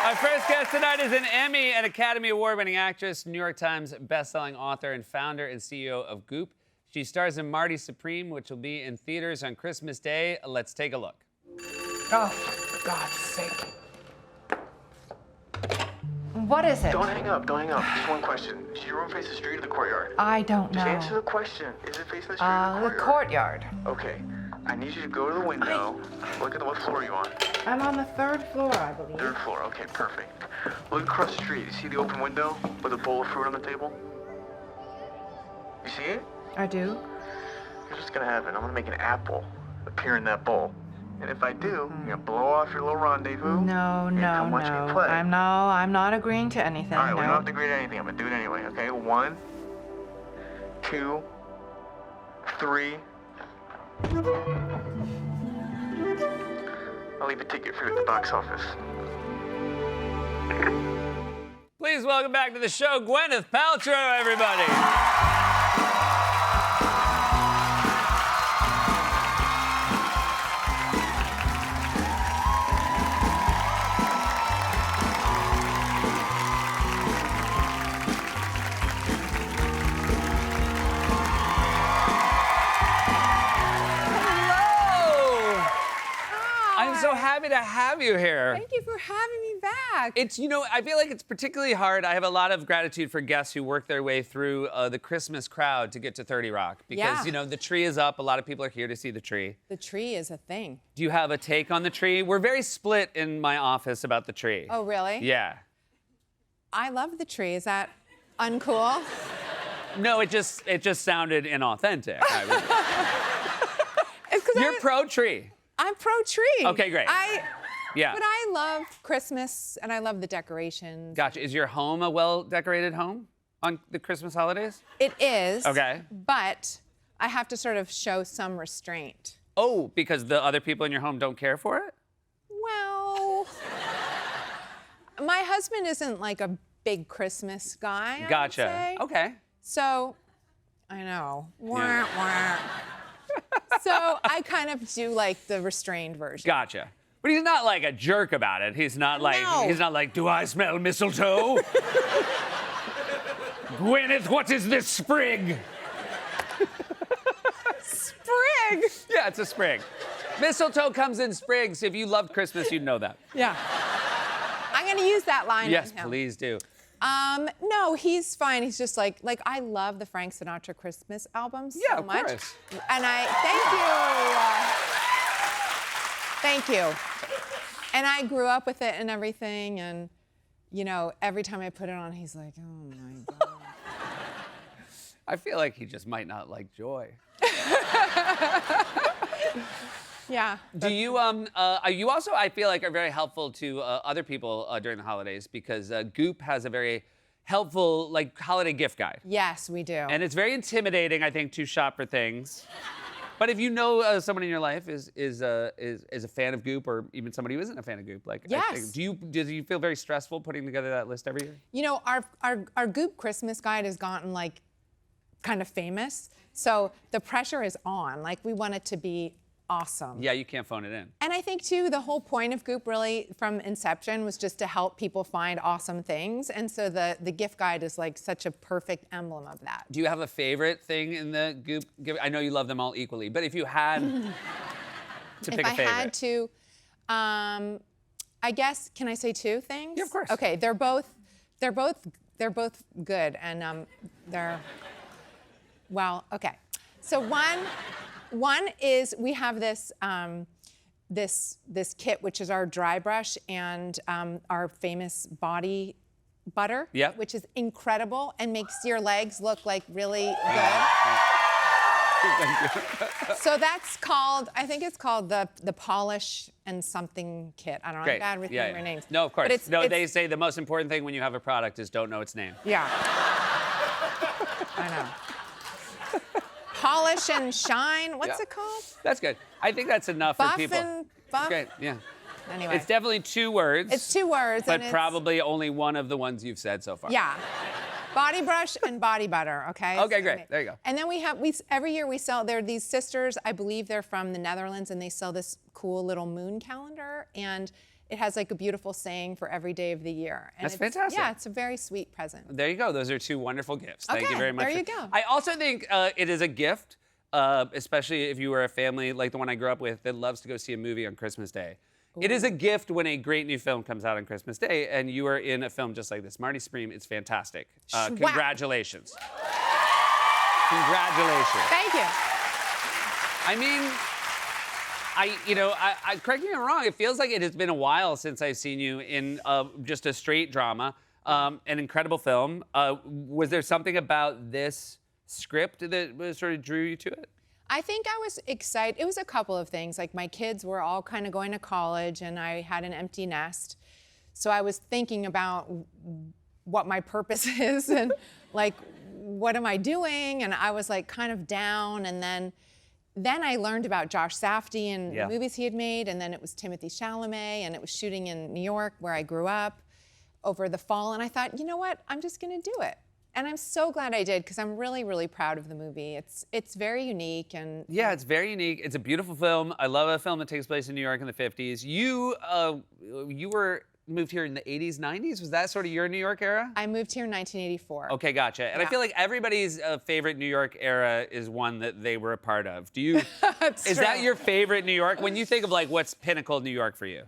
Our first guest tonight is an Emmy and Academy Award-winning actress, New York Times bestselling author, and founder and CEO of Goop. She stars in Marty Supreme, which will be in theaters on Christmas Day. Let's take a look. Oh, for God's sake. What is it? Don't hang up, don't hang up. Just one question. Does your room face the street or the courtyard? I don't know. Just answer the question. Is it facing the street or The the courtyard? courtyard. Okay. I need you to go to the window. Look at what floor are you on? I'm on the 3rd floor, I believe. 3rd floor. Okay, perfect. Look across the street. You see the open window with a bowl of fruit on the table? You see it? I do. Here's what's gonna happen. I'm gonna make an apple appear in that bowl. And if I do, you're gonna blow off your little rendezvous. No, and no, come watch no. me play. I'm not agreeing to anything. All right, we no. don't have to agree to anything. I'm gonna do it anyway, okay? 1, 2, 3. I'll leave a ticket for you at the box office. Please welcome back to the show, Gwyneth Paltrow, everybody. I'm so happy to have you here. Thank you for having me back. It's, I feel like it's particularly hard. I have a lot of gratitude for guests who work their way through the Christmas crowd to get to 30 Rock. Because, Yeah. the tree is up. A lot of people are here to see the tree. The tree is a thing. Do you have a take on the tree? We're very split in my office about the tree. Oh, really? Yeah. I love the tree. Is that uncool? No, it just sounded inauthentic. It's 'cause You're pro-tree. I'm pro-tree. Okay, great. Yeah. But I love Christmas and I love the decorations. Gotcha. Is your home a well-decorated home on the Christmas holidays? It is. Okay. But I have to sort of show some restraint. Oh, because the other people in your home don't care for it? Well, my husband isn't like a big Christmas guy. I would Gotcha. say. Okay. So, I know. Yeah. Wah, wah. So I kind of do like the restrained version. Gotcha. But he's not like a jerk about it. He's not like, No. Do I smell mistletoe? Gwyneth, what is this sprig? Sprig! Yeah, it's a sprig. Mistletoe comes in sprigs. If you loved Christmas, you'd know that. Yeah. I'm gonna use that line Yes, on him. please do. No, he's fine. He's just like I love the Frank Sinatra Christmas albums Yeah, so of much. course. And thank you. And I grew up with it and everything, and every time I put it on, he's like, oh my God. I feel like he just might not like joy. Yeah. Do you you also, I feel like, are very helpful to other people during the holidays because Goop has a very helpful holiday gift guide. Yes, we do. And it's very intimidating, I think, to shop for things. But if you know someone in your life is a fan of Goop, or even somebody who isn't a fan of Goop, Yes. do you feel very stressful putting together that list every year? Our Goop Christmas guide has gotten kind of famous, so the pressure is on. We want it to be awesome. Yeah, you can't phone it in. And I think, too, the whole point of Goop really from inception was just to help people find awesome things. And so the gift guide is such a perfect emblem of that. Do you have a favorite thing in the Goop gift? I know you love them all equally, but if you had to pick a favorite. If I had to, I guess, can I say two things? Yeah, of course. Okay, they're both good, and okay. So one is we have this this kit, which is our dry brush and our famous body butter, Yep. which is incredible and makes your legs look really good. So that's called, I think it's called the polish and something kit. I don't know, Great. I'm bad with remembering names. No, of course. But it's, They say the most important thing when you have a product is don't know its name. Yeah. I know. Polish and shine, what's Yeah. it called? That's good. I think that's enough Buff for people. and buff? Great, yeah. Anyway. It's definitely 2 words. It's 2 words. But and it's, probably only one of the ones you've said so far. Yeah. Body brush and body butter, okay? Okay, great. There you go. And then every year we sell, they're these sisters, I believe they're from the Netherlands, and they sell this cool little moon calendar. And it has like a beautiful saying for every day of the year. And That's it's- fantastic. Yeah, it's a very sweet present. There you go. Those are two wonderful gifts. Thank you Okay, very much. there you go. I also think it is a gift, especially if you were a family like the one I grew up with that loves to go see a movie on Christmas Day. It is a gift when a great new film comes out on Christmas Day and you are in a film just like this. Marty Supreme, it's fantastic. Congratulations. Congratulations. Thank you. I mean, correct me if I'm wrong, it feels like it has been a while since I've seen you in just a straight drama, an incredible film. Was there something about this script that sort of drew you to it? I think I was excited. It was a couple of things. Like my kids were all kind of going to college and I had an empty nest. So I was thinking about what my purpose is and like, what am I doing? And I was like kind of down. And then I learned about Josh Safdie and the movies he had made. And then it was Timothy Chalamet and it was shooting in New York where I grew up over the fall. And I thought, you know what? I'm just gonna do it. And I'm so glad I did because I'm really, really proud of the movie. It's very unique and yeah, it's very unique. It's a beautiful film. I love a film that takes place in New York in the 50s. You moved here in the 80s, 90s. Was that sort of your New York era? I moved here in 1984. Okay, gotcha. And I feel like everybody's favorite New York era is one that they were a part of. Do you? Is that your favorite New York? When you think of like what's pinnacle New York for you?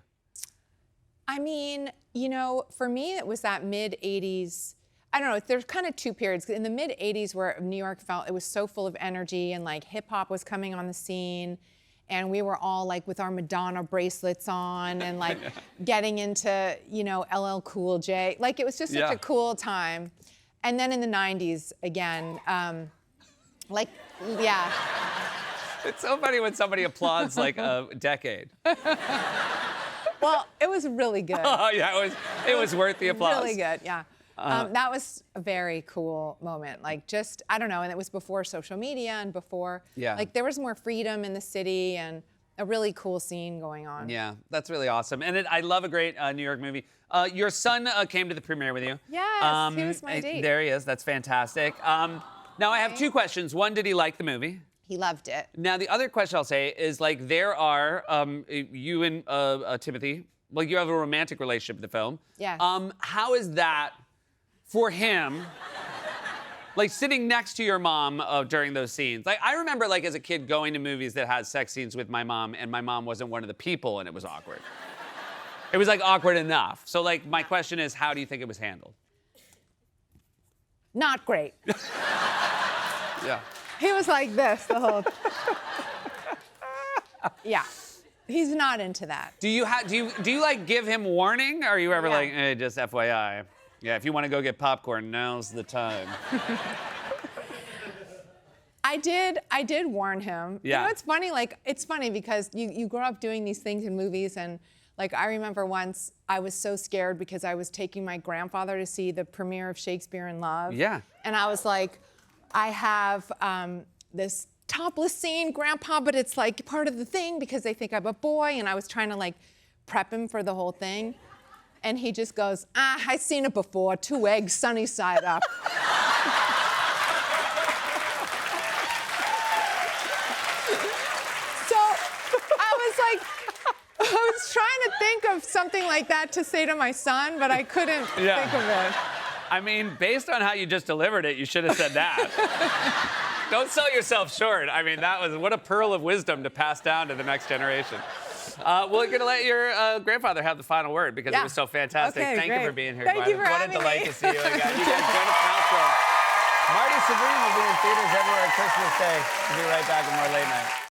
I mean, you know, for me it was that mid 80s. I don't know, there's kind of two periods. In the mid 80s where New York felt it was so full of energy and like hip hop was coming on the scene and we were all like with our Madonna bracelets on and like getting into, you know, LL Cool J. Like it was just such a cool time. And then in the 90s again, It's so funny when somebody applauds like a decade. Well, it was really good. Oh yeah, it was worth the applause. Really good, yeah. That was a very cool moment. Like just, I don't know, and it was before social media and before, like there was more freedom in the city and a really cool scene going on. Yeah, that's really awesome. And I love a great New York movie. Your son came to the premiere with you. Yes, he was my date. There he is, that's fantastic. Now I have two questions. One, did he like the movie? He loved it. Now the other question I'll say is like there are, you and Timothy, like you have a romantic relationship with the film. Yes. How is that for him, like sitting next to your mom during those scenes? Like I remember like as a kid going to movies that had sex scenes with my mom and my mom wasn't one of the people and it was awkward. It was like awkward enough. So like my question is, how do you think it was handled? Not great. Yeah. He was like this the whole. Yeah, he's not into that. Do you like give him warning? Or are you ever like, hey, just FYI? Yeah, if you want to go get popcorn, now's the time. I did warn him. Yeah. You know, it's funny, like, it's funny because you grow up doing these things in movies and like I remember once I was so scared because I was taking my grandfather to see the premiere of Shakespeare in Love. Yeah. And I was like, I have this topless scene, Grandpa, but it's like part of the thing because they think I'm a boy and I was trying to like prep him for the whole thing. And he just goes, I've seen it before, 2 eggs, sunny side up. So I was trying to think of something like that to say to my son, but I couldn't think of it. I mean, based on how you just delivered it, you should have said that. Don't sell yourself short. I mean, what a pearl of wisdom to pass down to the next generation. We're going to let your grandfather have the final word because it was so fantastic. Okay, Thank great. you for being here, Thank you for What having a delight me. to see you again. You guys, Gwyneth Paltrow. Marty Supreme will be in theaters everywhere at Christmas Day. We'll be right back with more Late Night.